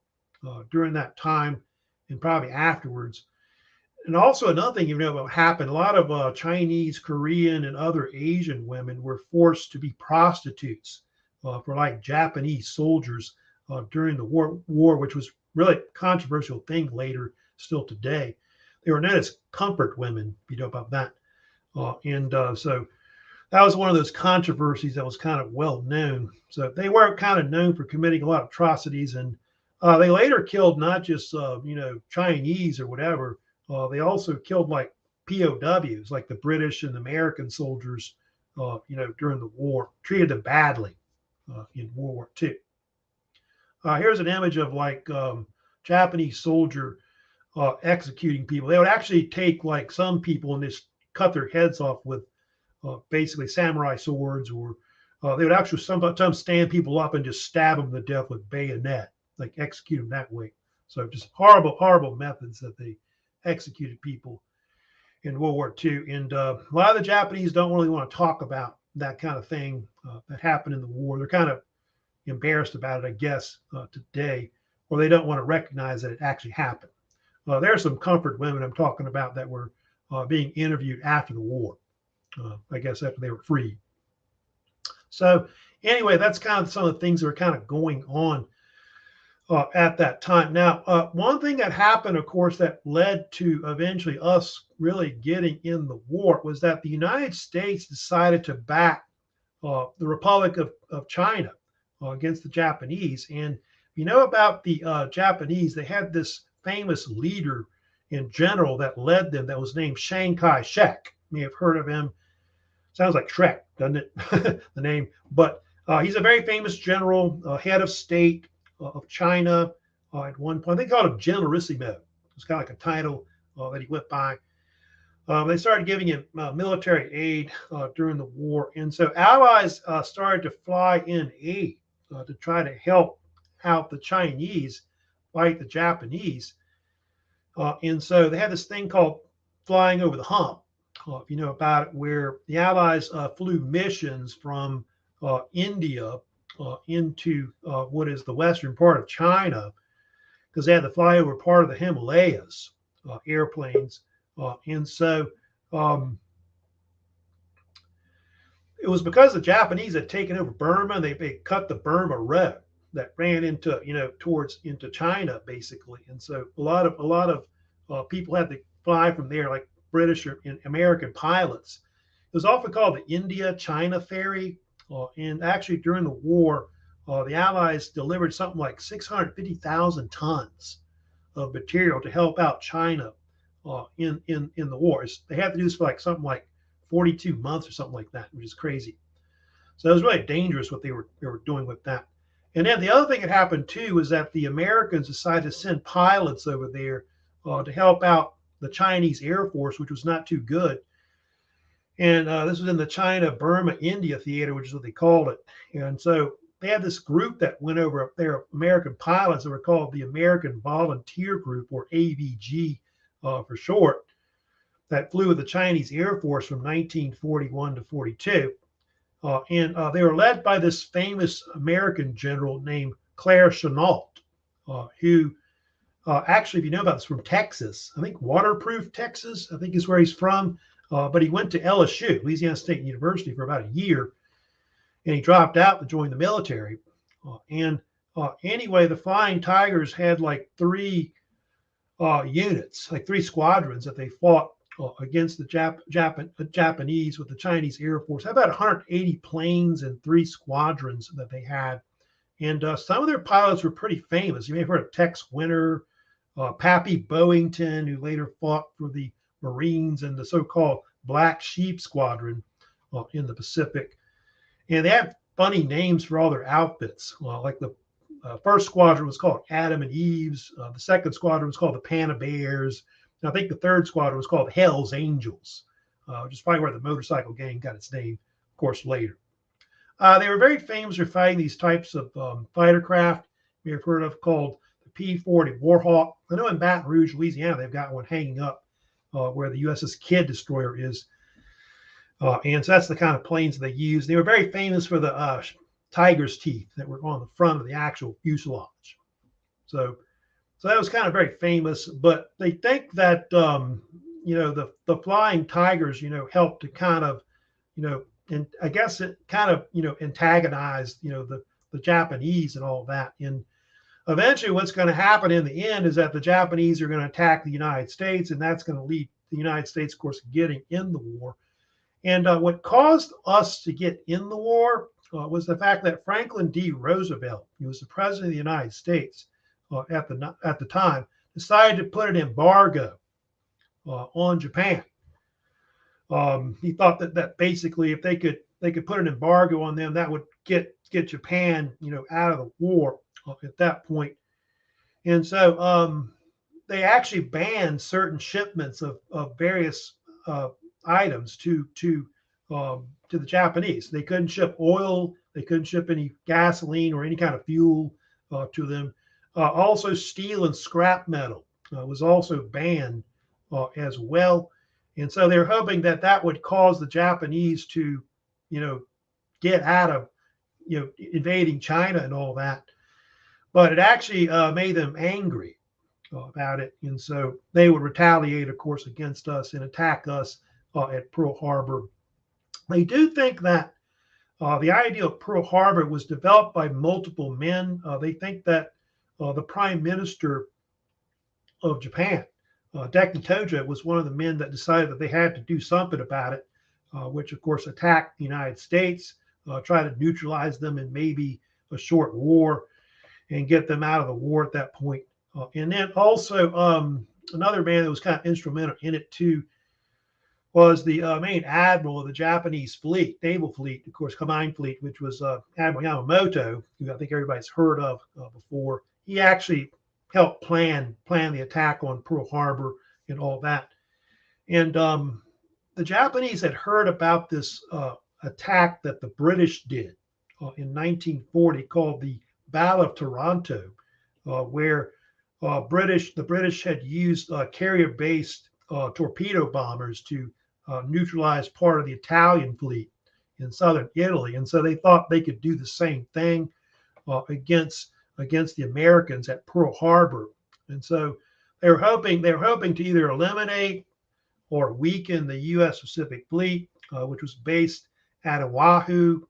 during that time and probably afterwards. And also another thing, you know, what happened, a lot of Chinese, Korean, and other Asian women were forced to be prostitutes for like Japanese soldiers during the war, which was really a controversial thing later, still today. They were known as comfort women, if you know about that. So that was one of those controversies that was kind of well known. So they were kind of known for committing a lot of atrocities. And they later killed not just, Chinese or whatever. They also killed like POWs, like the British and American soldiers, during the war, treated them badly in World War II. Here's an image of like Japanese soldier executing people. They would actually take like some people and just cut their heads off with basically samurai swords, or they would actually sometimes stand people up and just stab them to death with bayonet, like execute them that way. So just horrible, horrible methods that they executed people in World War II. And a lot of the Japanese don't really want to talk about that kind of thing that happened in the war. They're kind of embarrassed about it, I guess, today, or they don't want to recognize that it actually happened. There are some comfort women I'm talking about that were being interviewed after the war, I guess after they were freed. So anyway, that's kind of some of the things that are kind of going on at that time. Now, one thing that happened, of course, that led to eventually us really getting in the war was that the United States decided to back the Republic of China against the Japanese. And you know about the Japanese, they had this famous leader and general that led them that was named Chiang Kai-shek. You may have heard of him. Sounds like Shrek, doesn't it? The name. But he's a very famous general, head of state of China at one point. They called him Generalissimo. It's kind of like a title that he went by. They started giving him military aid during the war. And so allies started to fly in aid to try to help out the Chinese fight the Japanese. And so they had this thing called flying over the hump, if you know about it, where the allies flew missions from India into what is the western part of China, because they had to fly over part of the Himalayas, airplanes. And so it was because the Japanese had taken over Burma, and they cut the Burma road that ran into, into China, basically. And so a lot of people had to fly from there, like British and American pilots. It was often called the India-China ferry. And actually, during the war, the Allies delivered something like 650,000 tons of material to help out China in the wars. They had to do this for like something like 42 months or something like that, which is crazy. So it was really dangerous what they were doing with that. And then the other thing that happened too was that the Americans decided to send pilots over there to help out the Chinese Air Force, which was not too good. And this was in the China, Burma, India theater, which is what they called it. And so they had this group that went over up there, American pilots that were called the American Volunteer Group, or AVG for short, that flew with the Chinese Air Force from 1941 to 42. And they were led by this famous American general named Claire Chennault, who actually, if you know about this, from Texas, I think Waterproof, Texas, I think is where he's from. But he went to LSU, Louisiana State University, for about a year, and he dropped out to join the military. Anyway, the Flying Tigers had like three units, like three squadrons that they fought against the Japanese with the Chinese Air Force. Had about 180 planes and 3 squadrons that they had. And some of their pilots were pretty famous. You may have heard of Tex Winter, Pappy Boeington, who later fought for the Marines and the so-called Black Sheep Squadron in the Pacific. And they had funny names for all their outfits. Like the first squadron was called Adam and Eve's. The second squadron was called the Panda Bears. And I think the third squadron was called Hell's Angels, which is probably where the motorcycle gang got its name, of course, later. They were very famous for fighting these types of fighter craft you may have heard of called the P-40 Warhawk. I know in Baton Rouge, Louisiana, they've got one hanging up where the USS Kidd destroyer is. And so that's the kind of planes they used. They were very famous for the tiger's teeth that were on the front of the actual fuselage. So that was kind of very famous. But they think that, the flying tigers, helped to kind of, and I guess it kind of, antagonized, the Japanese and all that. And eventually what's going to happen in the end is that the Japanese are going to attack the United States, and that's going to lead the United States, of course, getting in the war. And what caused us to get in the war was the fact that Franklin D. Roosevelt, who was the president of the United States at the time, decided to put an embargo on Japan. He thought that basically if they could put an embargo on them, that would get Japan, out of the war at that point. And so they actually banned certain shipments of various items to the Japanese. They couldn't ship oil, they couldn't ship any gasoline or any kind of fuel to them. Also, steel and scrap metal was also banned as well. And so they're hoping that would cause the Japanese to, get out of, invading China and all that. But it actually made them angry about it. And so they would retaliate, of course, against us and attack us at Pearl Harbor. They do think that the idea of Pearl Harbor was developed by multiple men. They think that the Prime Minister of Japan, Deki Tojo, was one of the men that decided that they had to do something about it, which, of course, attacked the United States, try to neutralize them in maybe a short war and get them out of the war at that point. And then also another man that was kind of instrumental in it, too, was the main admiral of the Japanese fleet, naval fleet, of course, combined fleet, which was Admiral Yamamoto, who I think everybody's heard of before. He actually helped plan the attack on Pearl Harbor and all that. And the Japanese had heard about this attack that the British did in 1940 called the Battle of Taranto, where the British had used carrier-based torpedo bombers to neutralize part of the Italian fleet in southern Italy, and so they thought they could do the same thing against the Americans at Pearl Harbor. And so they were hoping to either eliminate or weaken the U.S. Pacific Fleet, which was based at Oahu,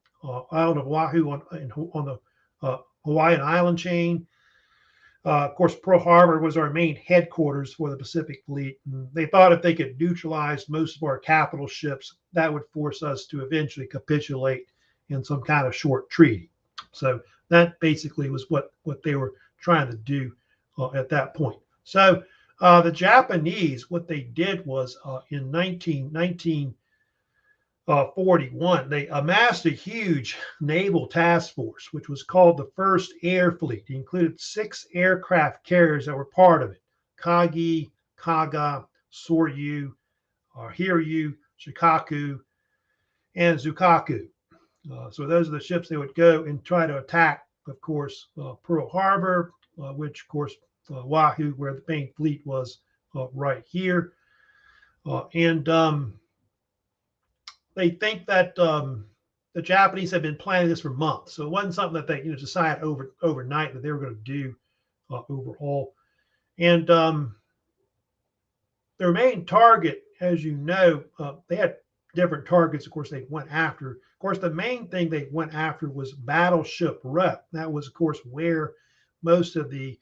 island of Oahu on the Hawaiian island chain. Of course, Pearl Harbor was our main headquarters for the Pacific Fleet. And they thought if they could neutralize most of our capital ships, that would force us to eventually capitulate in some kind of short treaty. So that basically was what they were trying to do at that point. So the Japanese, what they did was in 1941, they amassed a huge naval task force, which was called the First Air Fleet. It included 6 aircraft carriers that were part of it: Kagi, Kaga, Soryu, Hiryu, Shikaku, and Zukaku. So those are the ships they would go and try to attack, of course, Pearl Harbor, which, of course, Oahu, where the main fleet was right here. And they think that the Japanese had been planning this for months. So it wasn't something that they decided overnight that they were going to do overall. And their main target, as you know, they had different targets, of course, they went after. Of course, the main thing they went after was battleship wreck. That was, of course, where most of the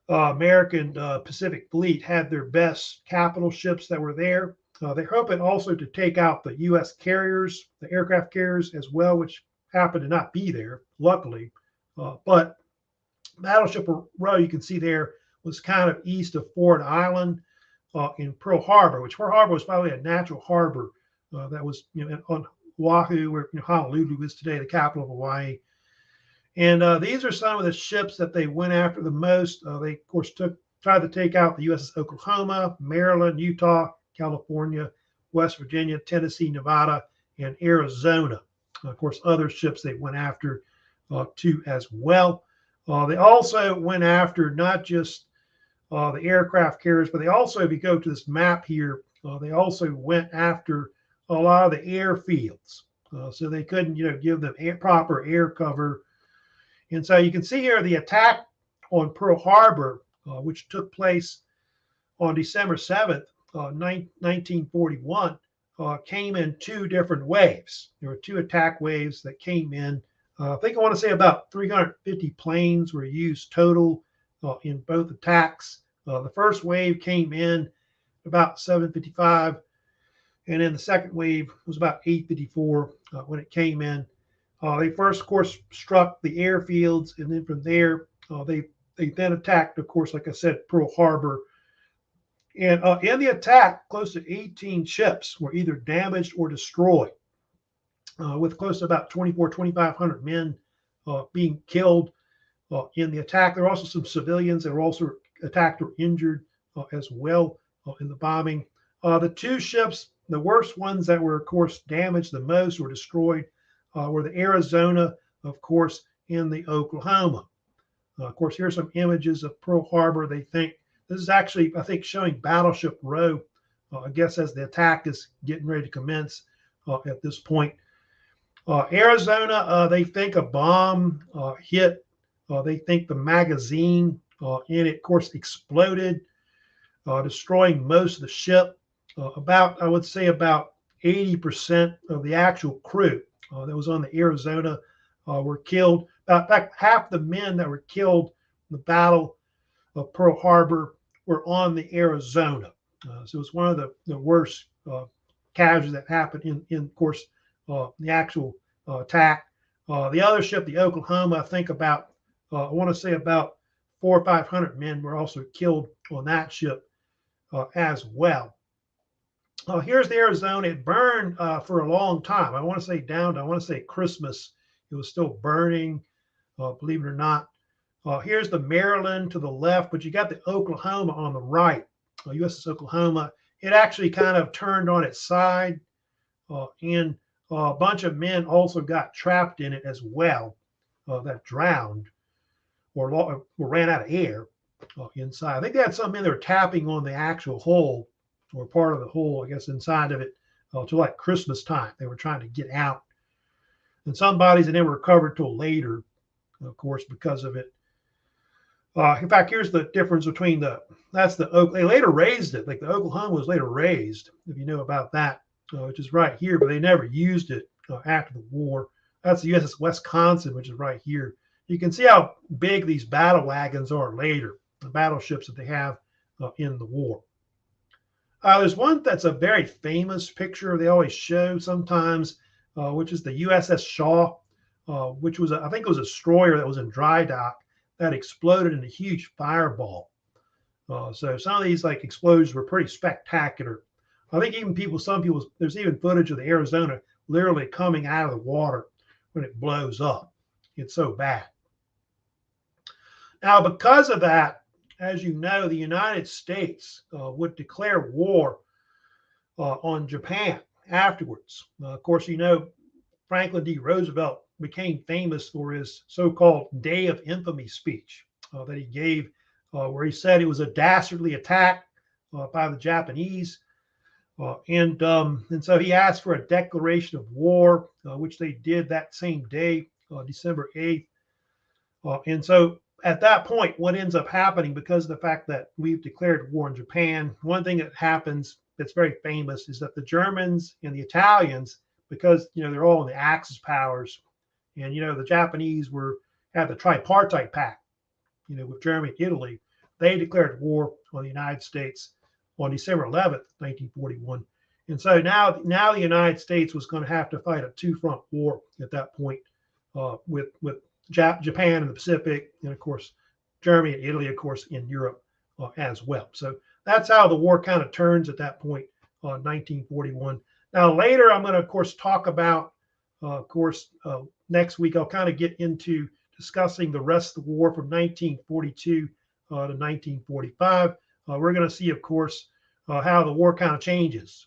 American Pacific Fleet had their best capital ships that were there. They're hoping also to take out the U.S. carriers, the aircraft carriers as well, which happened to not be there, luckily. But Battleship Row, you can see there, was kind of east of Ford Island in Pearl Harbor, which Pearl Harbor was probably a natural harbor that was, on Oahu, where Honolulu is today, the capital of Hawaii. And these are some of the ships that they went after the most. They, of course, tried to take out the USS Oklahoma, Maryland, Utah, California, West Virginia, Tennessee, Nevada, and Arizona. Of course, other ships they went after too as well. They also went after not just the aircraft carriers, but they also, if you go to this map here, they also went after a lot of the airfields. So they couldn't, give them proper air cover. And so you can see here the attack on Pearl Harbor, which took place on December 7th, 1941, came in two different waves. There were two attack waves that came in. I think I want to say about 350 planes were used total in both attacks. The first wave came in about 7:55, and then the second wave was about 8:54 when it came in. They first, of course, struck the airfields, and then from there, they then attacked, of course, like I said, Pearl Harbor. And in the attack, close to 18 ships were either damaged or destroyed, with close to about 2,500 men being killed in the attack. There were also some civilians that were also attacked or injured as well in the bombing. The two ships, the worst ones that were, of course, damaged the most or destroyed were the Arizona, of course, and the Oklahoma. Of course, here's some images of Pearl Harbor. They think this is actually, I think, showing Battleship Row, I guess, as the attack is getting ready to commence at this point. Arizona, they think a bomb hit. They think the magazine in it, of course, exploded, destroying most of the ship. I would say about 80% of the actual crew that was on the Arizona were killed. In fact, half the men that were killed in the Battle of Pearl Harbor were on the Arizona. So it was one of the worst casualties that happened in of course, the actual attack. The other ship, the Oklahoma, I think about, I want to say about 400 or 500 men were also killed on that ship as well. Here's the Arizona. It burned for a long time. I want to say Christmas. It was still burning, believe it or not. Here's the Maryland to the left, but you got the Oklahoma on the right, USS Oklahoma. It actually kind of turned on its side, and a bunch of men also got trapped in it as well, that drowned or ran out of air inside. I think they had some men that were tapping on the actual hull or part of the hull, I guess, inside of it till like Christmas time. They were trying to get out. And some bodies that never recovered till later, of course, because of it. In fact, here's the difference between they later raised it. Like the Oklahoma was later raised, if you know about that, which is right here, but they never used it after the war. That's the USS Wisconsin, which is right here. You can see how big these battle wagons are later, the battleships that they have in the war. There's one that's a very famous picture they always show sometimes, which is the USS Shaw, which was, I think it was a destroyer that was in dry dock that exploded in a huge fireball. So some of these like explosions were pretty spectacular. I think even some people, there's even footage of the Arizona literally coming out of the water when it blows up. It's so bad. Now, because of that, as you know, the United States would declare war on Japan afterwards. Of course, you know, Franklin D. Roosevelt became famous for his so-called Day of Infamy speech that he gave, where he said it was a dastardly attack by the Japanese. And so he asked for a declaration of war, which they did that same day, December 8th. And so at that point, what ends up happening, because of the fact that we've declared war on Japan, one thing that happens that's very famous is that the Germans and the Italians, because, you know, they're all in the Axis powers, and, you know, the Japanese had the tripartite pact, you know, with Germany and Italy. they declared war on the United States on December 11th, 1941. And so now the United States was going to have to fight a two-front war at that point with Japan in the Pacific, and of course Germany and Italy, of course, in Europe as well. So that's how the war kind of turns at that point, 1941. Now later, I'm going to, of course, talk about, next week I'll kind of get into discussing the rest of the war from 1942 to 1945. We're going to see, of course, how the war kind of changes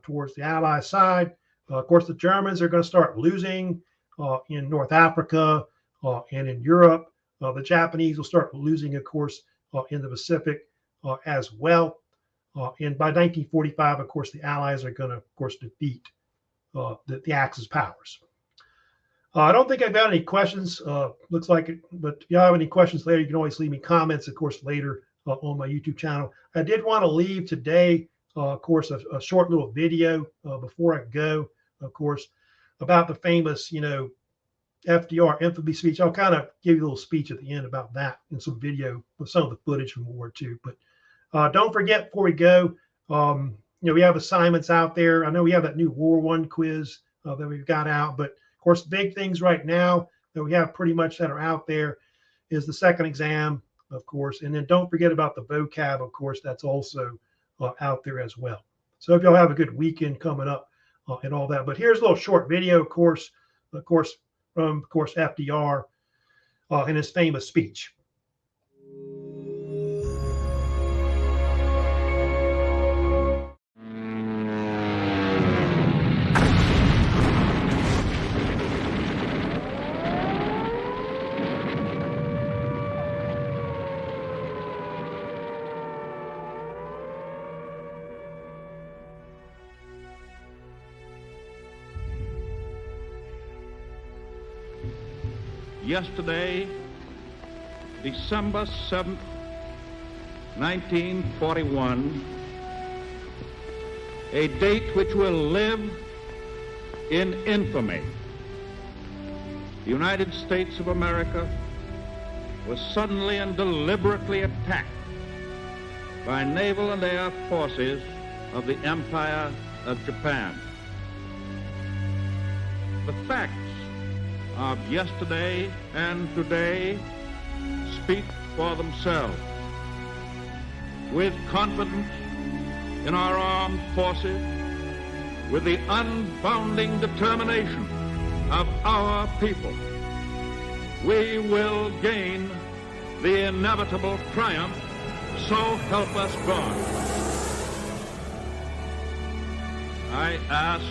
towards the Allied side. Of course, the Germans are going to start losing in North Africa and in Europe. The Japanese will start losing, of course, in the Pacific as well. And by 1945, of course, the Allies are going to, of course, defeat the Axis powers. I don't think I've got any questions. Looks like it, but if you have any questions later, you can always leave me comments, of course, later on my YouTube channel. I did want to leave today, of course, a short little video before I go, of course, about the famous, FDR infamy speech. I'll kind of give you a little speech at the end about that and some video with some of the footage from World War II. But don't forget, before we go, we have assignments out there. I know we have that new World War I quiz that we've got out, but of course, big things right now that we have pretty much that are out there is the second exam, of course. And then don't forget about the vocab, of course, that's also out there as well. So if y'all have a good weekend coming up and all that. But here's a little short video, of course, from, of course, FDR in his famous speech. Yesterday, December 7th, 1941, a date which will live in infamy. The United States of America was suddenly and deliberately attacked by naval and air forces of the Empire of Japan. The facts of yesterday and today speak for themselves. With confidence in our armed forces, with the unbounding determination of our people, we will gain the inevitable triumph, so help us God. I ask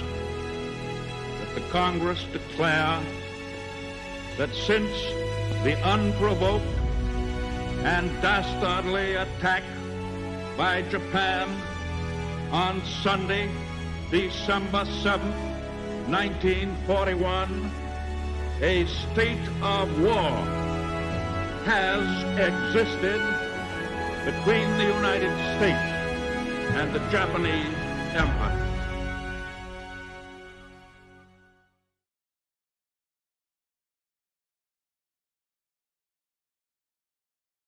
that the Congress declare that since the unprovoked and dastardly attack by Japan on Sunday, December 7th, 1941, a state of war has existed between the United States and the Japanese Empire.